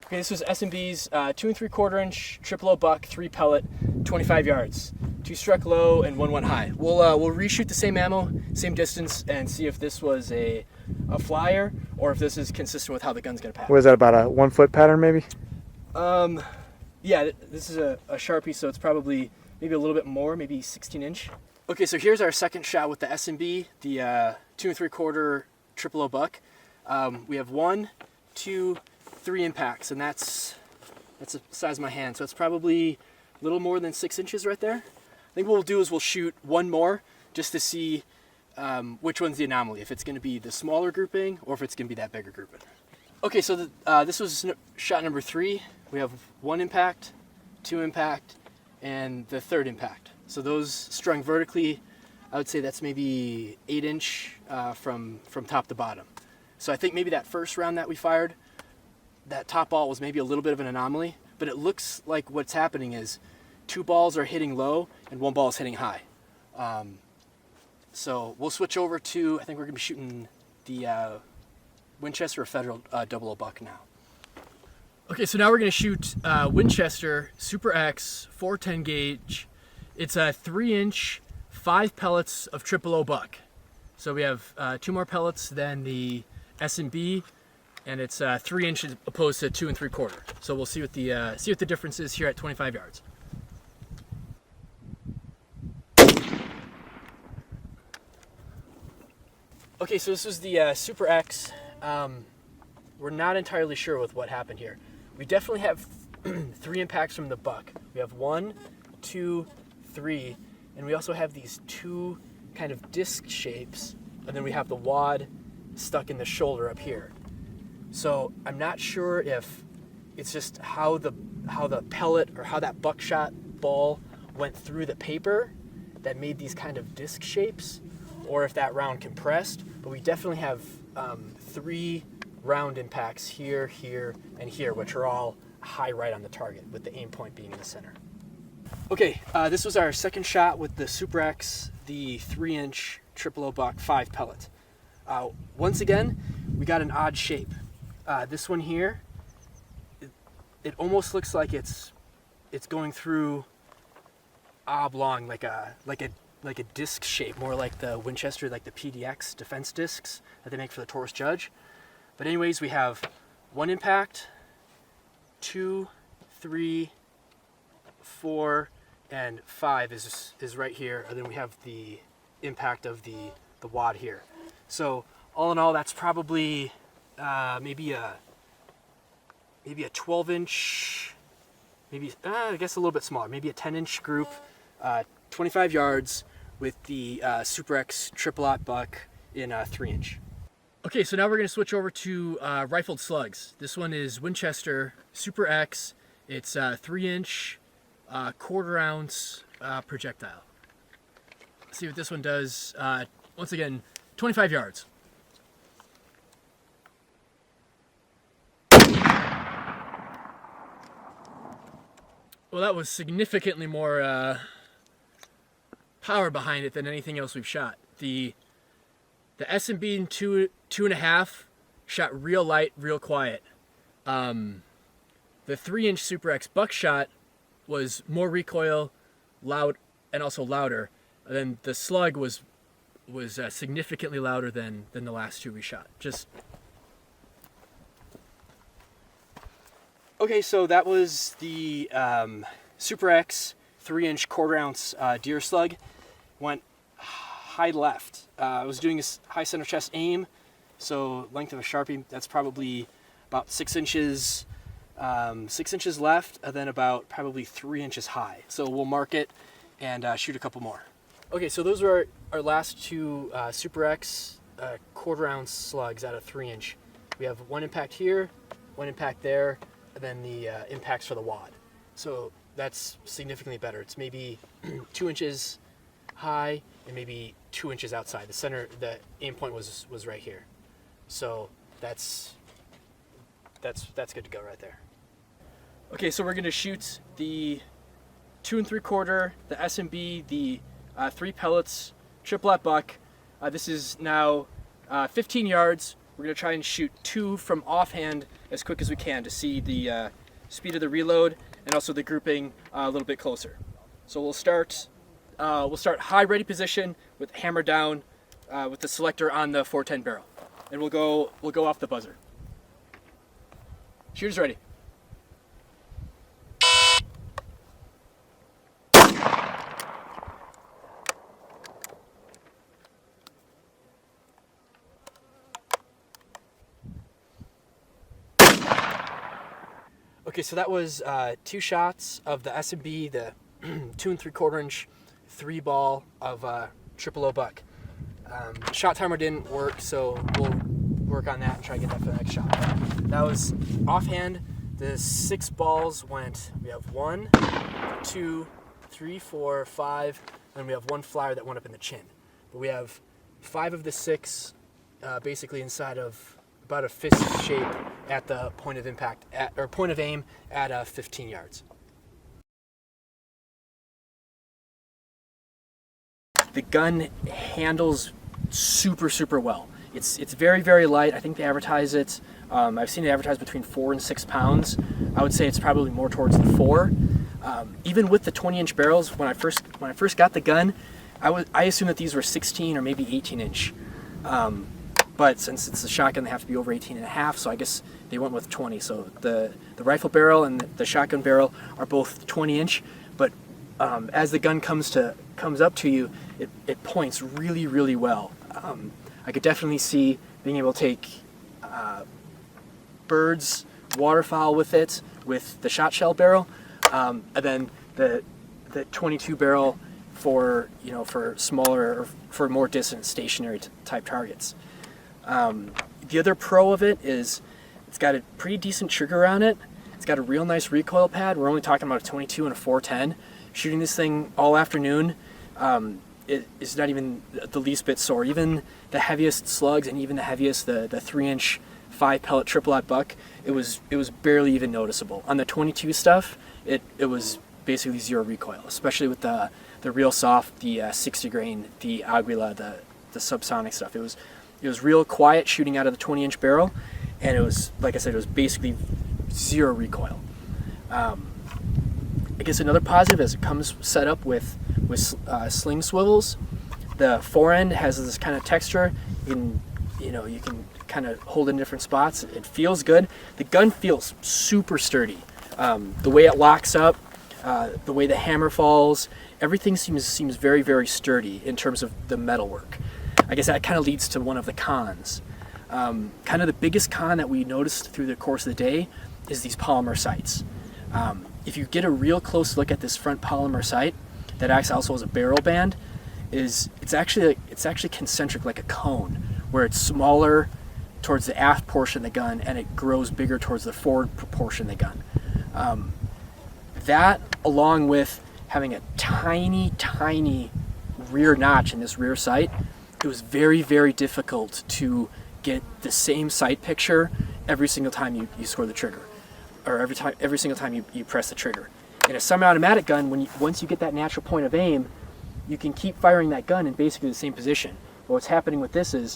Okay, this was S&B's 2 3/4 inch triple O buck, 3 pellet, 25 yards. 2 struck low and 1 went high. We'll reshoot the same ammo, same distance, and see if this was a flyer or if this is consistent with how the gun's gonna pack. What is that, about a 1 foot pattern maybe? Yeah, this is a Sharpie, so it's probably maybe a little bit more, maybe 16 inch. Okay, so here's our second shot with the S&B, the 2 3/4 triple O buck. We have 1, 2, 3 impacts, and that's the size of my hand, so it's probably a little more than 6 inches right there. I think what we'll do is we'll shoot one more just to see which one's the anomaly, if it's going to be the smaller grouping or if it's going to be that bigger grouping. Okay, so this was shot number 3. We have 1 impact, 2 impact, and the 3rd impact. So those strung vertically, I would say that's maybe 8 inch from top to bottom. So I think maybe that first round that we fired, that top ball was maybe a little bit of an anomaly, but it looks like what's happening is 2 balls are hitting low and 1 ball is hitting high. So we'll switch over to, I think we're gonna be shooting the Winchester Federal double O buck now. Okay, so now we're gonna shoot Winchester Super X 410 gauge. It's a 3 inch, 5 pellets of triple O buck. So we have 2 more pellets than the S&B, and it's 3 inches opposed to 2 3/4. So we'll see what the difference is here at 25 yards. Okay, so this was the Super X. We're not entirely sure with what happened here. We definitely have 3 impacts from the buck. We have 1, 2, 3, and we also have these 2 kind of disc shapes, and then we have the wad stuck in the shoulder up here. So I'm not sure if it's just how the pellet or how that buckshot ball went through the paper that made these kind of disc shapes, or if that round compressed. But we definitely have 3 round impacts here, here, and here, which are all high right on the target, with the aim point being in the center. Okay, this was our second shot with the Super X, the 3 inch triple O buck, 5 pellet. Once again, we got an odd shape. This one here, it almost looks like it's going through oblong, like a disc shape, more like the Winchester, like the PDX defense discs that they make for the Taurus Judge. But anyways, we have 1 impact, 2, 3, 4, and 5 is right here, and then we have the impact of the wad here. So all in all, that's probably maybe a 12 inch, maybe I guess a little bit smaller, maybe a 10 inch group, 25 yards with the Super X triple aught buck in 3 inch. Okay, so now we're going to switch over to rifled slugs. This one is Winchester Super X. It's 3 inch, 1/4 ounce projectile. Let's see what this one does. Once again, 25 yards. Well, that was significantly more power behind it than anything else we've shot. The S&B in 2.5 shot real light, real quiet. The 3 inch Super X buckshot was more recoil, loud, and also louder. And then the slug was significantly louder than the last 2 we shot. Okay, so that was the Super X 3 inch 1/4 ounce deer slug. Went high left. I was doing a high center chest aim, so length of a Sharpie, that's probably about 6 inches, 6 inches left, and then about probably 3 inches high. So we'll mark it and shoot a couple more. Okay, so those are our last 2 Super X 1/4 ounce slugs out of 3 inch. We have 1 impact here, 1 impact there, and then the impacts for the wad. So that's significantly better. It's maybe 2 inches high and maybe 2 inches outside. The center, the aim point was right here. So that's good to go right there. Okay, so we're gonna shoot the 2 3/4, the S&B, the 3 pellets, triple aught buck. This is now 15 yards we're going to try and shoot 2 from offhand as quick as we can to see the speed of the reload and also the grouping a little bit closer. So we'll start high ready position with hammer down with the selector on the 410 barrel, and we'll go off the buzzer. Shooters ready. Okay, so that was 2 shots of the S&B, the 2 3/4 inch 3-ball of triple O buck. Shot timer didn't work, so we'll work on that and try to get that for the next shot. That was offhand. The 6 balls went, we have 1, 2, 3, 4, 5, and we have 1 flyer that went up in the chin. But we have 5 of the 6 basically inside of about a fist shape at the point of impact, or point of aim at 15 yards. The gun handles super well. It's very, very light. I think they advertise it, I've seen it advertised between 4 and 6 pounds. I would say it's probably more towards the 4. Even with the 20-inch barrels, when I first got the gun, I assumed that these were 16 or maybe 18-inch. But since it's a shotgun, they have to be over 18 and a half, so I guess they went with 20. So the rifle barrel and the shotgun barrel are both 20-inch, but as the gun comes up to you, it points really, really well. I could definitely see being able to take birds, waterfowl with it, with the shot shell barrel, and then the 22 barrel for smaller or for more distant stationary type targets. The other pro of it is it's got a pretty decent trigger on it. It's got a real nice recoil pad. We're only talking about a 22 and a 410. Shooting this thing all afternoon, it is not even the least bit sore. Even the heaviest slugs and even the heaviest, the 3-inch 5-pellet triple-aught buck, it was barely even noticeable. On the 22 stuff, it was basically 0 recoil, especially with the real soft, the 60 grain, the Aguila, the subsonic stuff. It was real quiet shooting out of the 20-inch barrel, and it was, like I said, it was basically 0 recoil. I guess another positive is it comes set up with sling swivels. The forend has this kind of texture. You can kind of hold it in different spots. It feels good. The gun feels super sturdy. The way it locks up, the way the hammer falls, everything seems very, very sturdy in terms of the metalwork. I guess that kind of leads to one of the cons. Kind of the biggest con that we noticed through the course of the day is these polymer sights. If you get a real close look at this front polymer sight that acts also as a barrel band, it's actually concentric, like a cone, where it's smaller towards the aft portion of the gun and it grows bigger towards the forward portion of the gun. That, along with having a tiny rear notch in this rear sight, it was very, very difficult to get the same sight picture every single time you score the trigger, or every single time you press the trigger. In a semi-automatic gun, once you get that natural point of aim, you can keep firing that gun in basically the same position. But what's happening with this is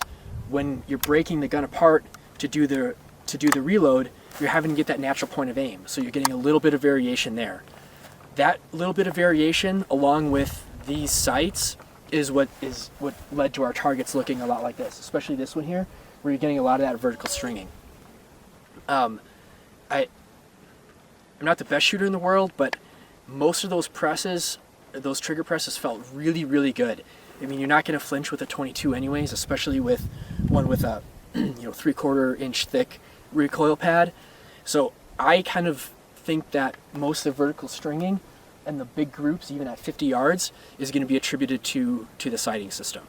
when you're breaking the gun apart to do the reload, you're having to get that natural point of aim. So you're getting a little bit of variation there. That little bit of variation, along with these sights, is what led to our targets looking a lot like this, especially this one here, where you're getting a lot of that vertical stringing. I'm not the best shooter in the world, but most of those trigger presses felt really, really good. I mean, you're not going to flinch with a 22 anyways, especially with one with a 3/4 inch thick recoil pad. So I kind of think that most of the vertical stringing and the big groups, even at 50 yards, is going to be attributed to the sighting system.